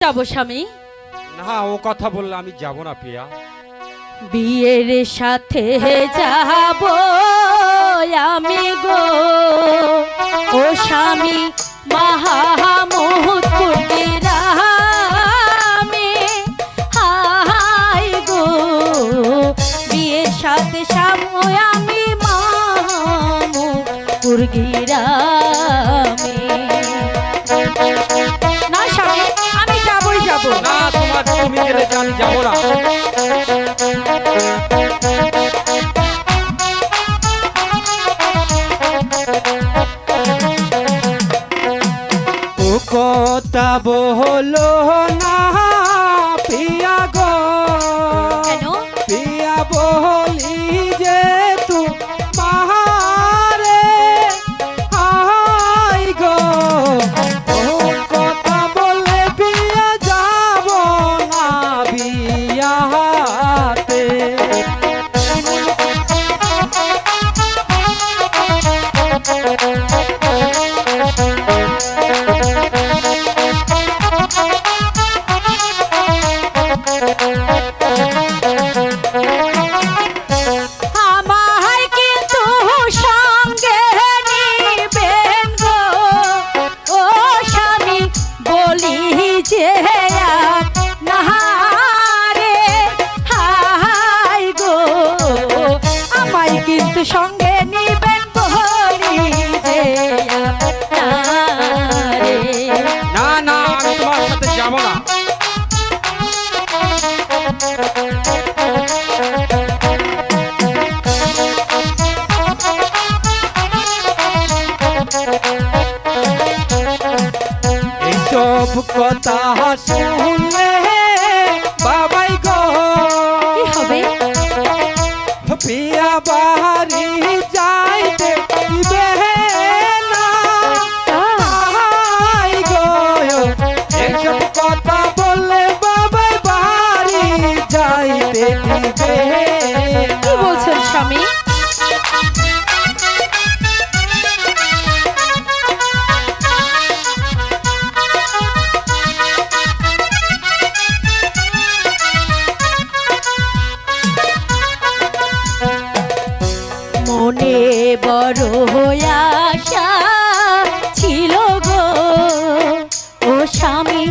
যাব স্বামী? না, ও কথা বললে আমি যাব না প্রিয়া। বিয়ের সাথে যাব আমি গো ও স্বামী, মাহমুদপুর গ্রামে। হাই গো বিয়ের সাথে যাব আমি মাহমুদপুর গ্রামে। না স্বামী, আমি যাবই যাব। না, তুমি গেলে আমি যাব না। ও কথা বলো না প্রিয়া গো, কেন? প্রিয়া বলি যে তু মারে হাই গো। ও কথা বলে প্রিয়া যাব না বিয়াতে। আমায় কিন্তু সঙ্গে নিবেন গো ও স্বামী, বলি যে না রে। হাই গো আমায় কিন্তু সঙ্গে নিবেন বলি যে না রে। না না, আমি তোমার সাথে যাব না। এইসব কথা শুনলে বাবাই গো কি হবে? প্রিয়া বাড়ি যাইতে দিবে না। হাই গো এইসব কথা বললে বাবাই বাড়ি যাইতে দিবে কি বলছেন স্বামী? মনে বড় আশা ছিল গো ও স্বামী,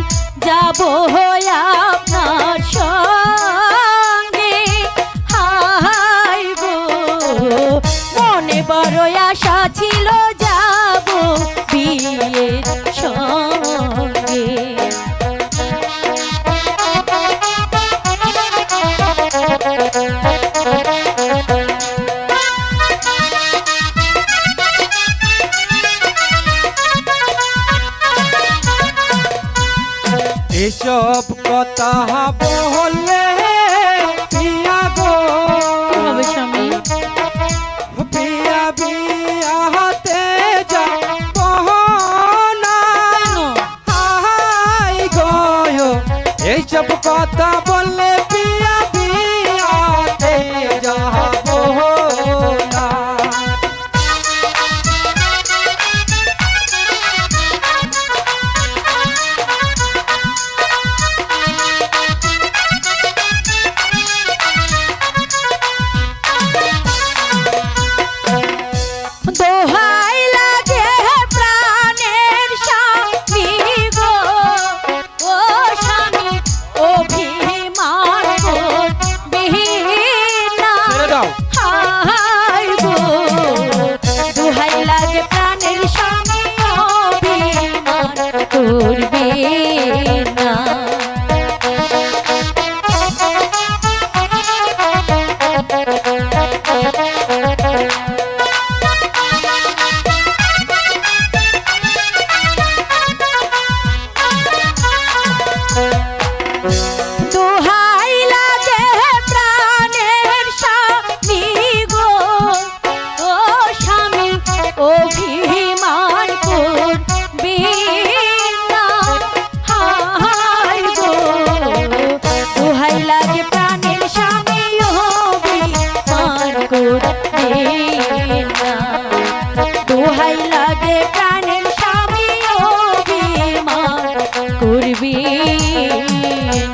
যাব আপনার সঙ্গে। হাই গো মনে বড় আশা ছিল, যাব বিয়ের সঙ্গে। এসব কথা বললে প্রিয়া গো কি হবে স্বামী? প্রিয়া বিয়াতে যাব না। হাই গো এইসব কথা বললে প্রিয়া বিয়াতে যাব না। দোহাই লাগে প্রাণের স্বামী গো ও স্বামী, অভিমান করবি না। ছেড়ে দাও। হাই গো দোহাই লাগে প্রাণের স্বামী, অভিমান করবি না। দোহাই লাগে প্রাণের স্বামী গো ও স্বামী, অভিমান করবি না। হাই গো দোহাই লাগে প্রাণের স্বামী, অভিমান করবি না। দোহাই লাগে প্রাণের স্বামী, অভিমান করবি দিন